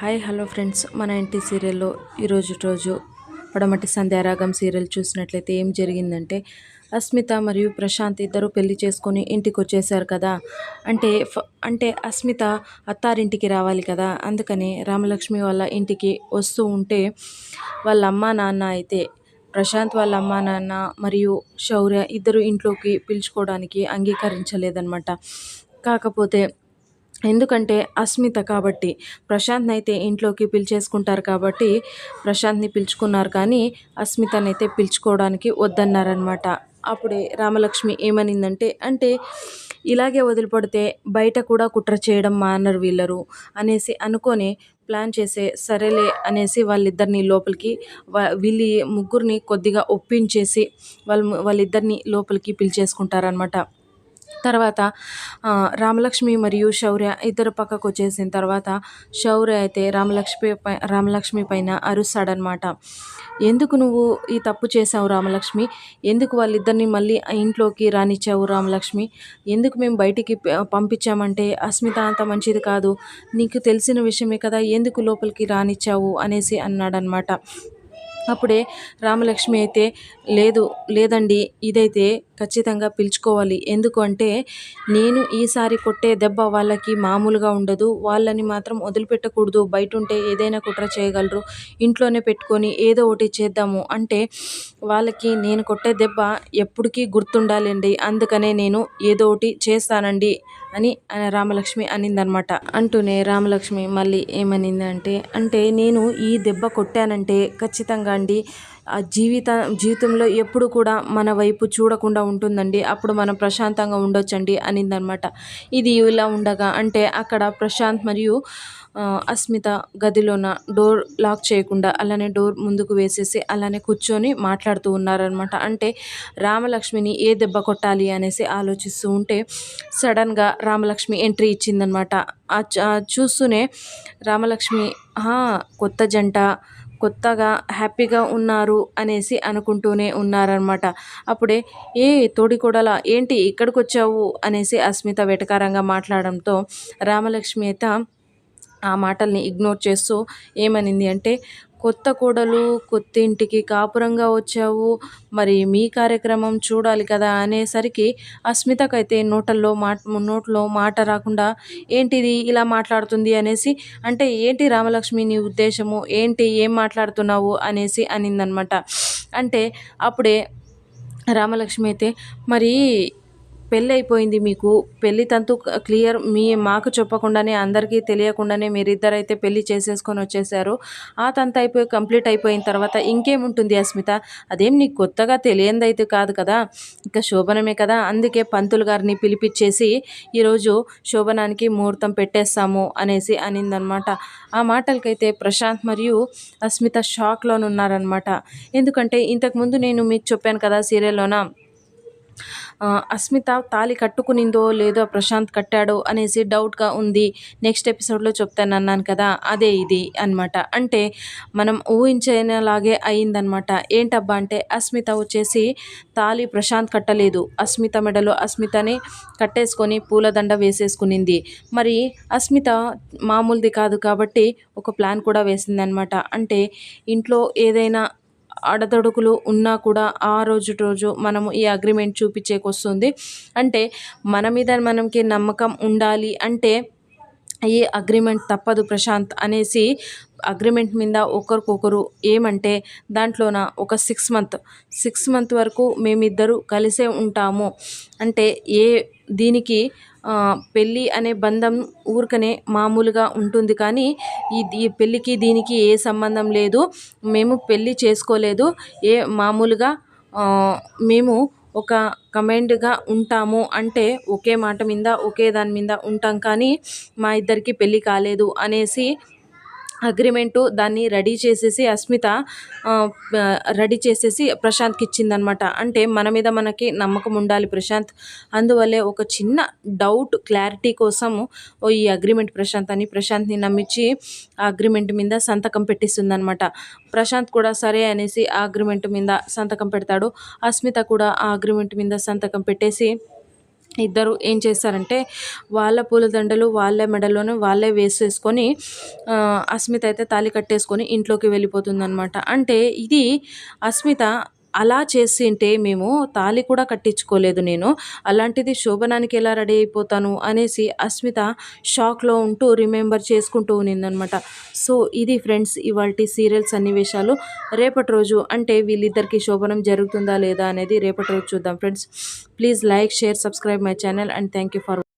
Hi hello friends, మన ఇంటి సీరియల్లో రోజు పడమటి సంధ్యారాగం సీరియల్ చూసినట్లయితే ఏం జరిగిందంటే, అస్మిత మరియు ప్రశాంత్ ఇద్దరు పెళ్లి చేసుకొని ఇంటికి వచ్చేసారు కదా. అంటే అస్మిత అత్తారింటికి రావాలి కదా, అందుకని రామలక్ష్మి వాళ్ళ ఇంటికి వస్తూ ఉంటే వాళ్ళ అమ్మా నాన్న అయితే ప్రశాంత్ వాళ్ళ అమ్మా నాన్న మరియు శౌర్య ఇద్దరు ఇంట్లోకి పిలుచుకోవడానికి అంగీకరించలేదన్నమాట. కాకపోతే ఎందుకంటే అస్మిత కాబట్టి ప్రశాంత్ని అయితే ఇంట్లోకి పిలిచేసుకుంటారు కాబట్టి ప్రశాంత్ని పిలుచుకున్నారు, కానీ అస్మితనైతే పిలుచుకోవడానికి వద్దన్నారనమాట. అప్పుడే రామలక్ష్మి ఏమనిందంటే ఇలాగే వదిలిపడితే బయట కూడా కుట్ర చేయడం మానరు వీళ్ళరు అనేసి అనుకొని ప్లాన్ చేసే సరేలే అనేసి వాళ్ళిద్దరిని లోపలికి వీళ్ళ ముగ్గురిని కొద్దిగా ఒప్పించేసి వాళ్ళిద్దరిని లోపలికి పిలిచేసుకుంటారనమాట. తర్వాత రామలక్ష్మి మరియు శౌర్య ఇద్దరు పక్కకు వచ్చేసిన తర్వాత శౌర్య అయితే రామలక్ష్మి పైన అరుస్తాడనమాట. ఎందుకు నువ్వు ఈ తప్పు చేసావు రామలక్ష్మి, ఎందుకు వాళ్ళిద్దరిని మళ్ళీ ఇంట్లోకి రానిచ్చావు రామలక్ష్మి, ఎందుకు మేము బయటికి పంపించామంటే అస్మిత అంత మంచిది కాదు, నీకు తెలిసిన విషయమే కదా, ఎందుకు లోపలికి రానిచ్చావు అనేసి అన్నాడనమాట. అప్పుడే రామలక్ష్మి అయితే లేదండి, ఇదైతే ఖచ్చితంగా పిలుచుకోవాలి, ఎందుకు అంటే నేను ఈసారి కొట్టే దెబ్బ వాళ్ళకి మామూలుగా ఉండదు, వాళ్ళని మాత్రం వదిలిపెట్టకూడదు, బయట ఉంటే ఏదైనా కుట్ర చేయగలరు, ఇంట్లోనే పెట్టుకొని ఏదో ఒకటి చేద్దాము అంటే వాళ్ళకి నేను కొట్టే దెబ్బ ఎప్పటికీ గుర్తుండాలండి, అందుకనే నేను ఏదో ఒకటి చేస్తానండి అని రామలక్ష్మి అనిందనమాట. అంటూనే రామలక్ష్మి మళ్ళీ ఏమనిందంటే నేను ఈ దెబ్బ కొట్టానంటే ఖచ్చితంగా అండి ఆ జీవితంలో ఎప్పుడు కూడా మన వైపు చూడకుండా ఉంటుందండి, అప్పుడు మనం ప్రశాంతంగా ఉండొచ్చండి అనిందనమాట. ఇది ఇలా ఉండగా అక్కడ ప్రశాంత్ మరియు అస్మిత గదిలోన డోర్ లాక్ చేయకుండా అలానే డోర్ ముందుకు వేసేసి అలానే కూర్చొని మాట్లాడుతూ ఉన్నారనమాట. రామలక్ష్మిని ఏ దెబ్బ కొట్టాలి అనేసి ఆలోచిస్తూ ఉంటే సడన్గా రామలక్ష్మి ఎంట్రీ ఇచ్చిందనమాట. చూస్తూనే రామలక్ష్మి కొత్త జంట కొత్తగా హ్యాపీగా ఉన్నారు అనేసి అనుకుంటూనే ఉన్నారనమాట. అప్పుడే తోడికోడలా ఏంటి ఇక్కడికి వచ్చావు అనేసి అస్మిత వెటకారంగా మాట్లాడడంతో రామలక్ష్మి అయితే ఆ మాటల్ని ఇగ్నోర్ చేస్తూ ఏమనింది కొత్త కోడలు కొత్త ఇంటికి కాపురంగా వచ్చావు, మరి మీ కార్యక్రమం చూడాలి కదా అనేసరికి అస్మితకైతే నోట్లో మాట రాకుండా ఏంటిది ఇలా మాట్లాడుతుంది అనేసి ఏంటి రామలక్ష్మి నీ ఉద్దేశము ఏంటి, ఏం మాట్లాడుతున్నావు అనేసి అనిందనమాట. అప్పుడే రామలక్ష్మి అయితే మరి పెళ్ళి అయిపోయింది, మీకు పెళ్ళి తంతు క్లియర్, మాకు చెప్పకుండానే అందరికీ తెలియకుండానే మీరిద్దరైతే పెళ్ళి చేసేసుకొని వచ్చేసారు, ఆ తంతు కంప్లీట్ అయిపోయిన తర్వాత ఇంకేముంటుంది అస్మిత, అదేం నీకు కొత్తగా తెలియందైతే కాదు కదా, ఇంకా శోభనమే కదా, అందుకే పంతులు గారిని పిలిపించేసి ఈరోజు శోభనానికి ముహూర్తం పెట్టేస్తాము అనేసి అనిందనమాట. ఆ మాటలకైతే ప్రశాంత్ మరియు అస్మిత షాక్లోనున్నారనమాట. ఎందుకంటే ఇంతకుముందు నేను మీకు చెప్పాను కదా సీరియల్లోన అస్మిత తాళి కట్టుకునిందో లేదో ప్రశాంత్ కట్టాడో అనేసి డౌట్గా ఉంది, నెక్స్ట్ ఎపిసోడ్లో చెప్తాను అన్నాను కదా, అదే ఇది అనమాట. మనం ఊహించేలాగే అయిందనమాట. ఏంటబ్బా అస్మిత వచ్చేసి తాళి ప్రశాంత్ కట్టలేదు, అస్మిత మెడలో అస్మితని కట్టేసుకొని పూలదండ వేసేసుకునింది. మరి అస్మిత మామూలుది కాదు కాబట్టి ఒక ప్లాన్ కూడా వేసిందనమాట. ఇంట్లో ఏదైనా అడదొడుకులు ఉన్నా కూడా ఆ రోజు మనము ఈ అగ్రిమెంట్ చూపించేకొస్తుంది. మన మీద మనకి నమ్మకం ఉండాలి ఈ అగ్రిమెంట్ తప్పదు ప్రశాంత్ అనేసి అగ్రిమెంట్ మీద ఒకరికొకరు దాంట్లోన ఒక 6 మంత్ వరకు మేమిద్దరు కలిసే ఉంటాము, దీనికి పెళ్ళి అనే బంధం ఊరికనే మామూలుగా ఉంటుంది, కానీ ఈ పెళ్ళికి దీనికి ఏ సంబంధం లేదు, మేము పెళ్ళి చేసుకోలేదు, మామూలుగా మేము ఒక కమెండ్గా ఉంటాము, ఒకే మాట మీద ఒకే దాని మీద ఉంటాం, కానీ మా ఇద్దరికి పెళ్ళి కాలేదు అనేసి అగ్రిమెంటు దాన్ని రెడీ చేసేసి అస్మిత రెడీ చేసేసి ప్రశాంత్కి ఇచ్చిందనమాట. మన మీద మనకి నమ్మకం ఉండాలి ప్రశాంత్, అందువల్లే ఒక చిన్న డౌట్ క్లారిటీ కోసము ఈ అగ్రిమెంట్ ప్రశాంత్ని నమ్మించి ఆ అగ్రిమెంట్ మీద సంతకం పెట్టిస్తుందనమాట. ప్రశాంత్ కూడా సరే అనేసి ఆ అగ్రిమెంట్ మీద సంతకం పెడతాడు. అస్మిత కూడా ఆ అగ్రిమెంట్ మీద సంతకం పెట్టేసి ఇద్దరు ఏం చేస్తారంటే వాళ్ళ పూలదండలు వాళ్ళ మెడలోనే వాళ్ళే వేసేసుకొని అస్మిత అయితే తాళి కట్టేసుకొని ఇంట్లోకి వెళ్ళిపోతుందనమాట. అంటే ఇది అస్మిత అలా చేసింటే మేము తాళి కూడా కట్టించుకోలేదు నేను. అలాంటిది శోభనానికి ఎలా రెడీ అయిపోతాను అనేసి అస్మిత షాక్‌లో ఉంటూ రిమెంబర్ చేసుకుంటూ ఉన్నిందనమాట. సో, ఇది ఫ్రెండ్స్ ఇవాల్టి సీరియల్ సన్నివేశాలు. రేపటి రోజు అంటే వీళ్ళిద్దరికీ శోభనం జరుగుతుందా లేదా అనేది రేపటి రోజు చూద్దాం friends. Please like, share, subscribe my channel and thank you for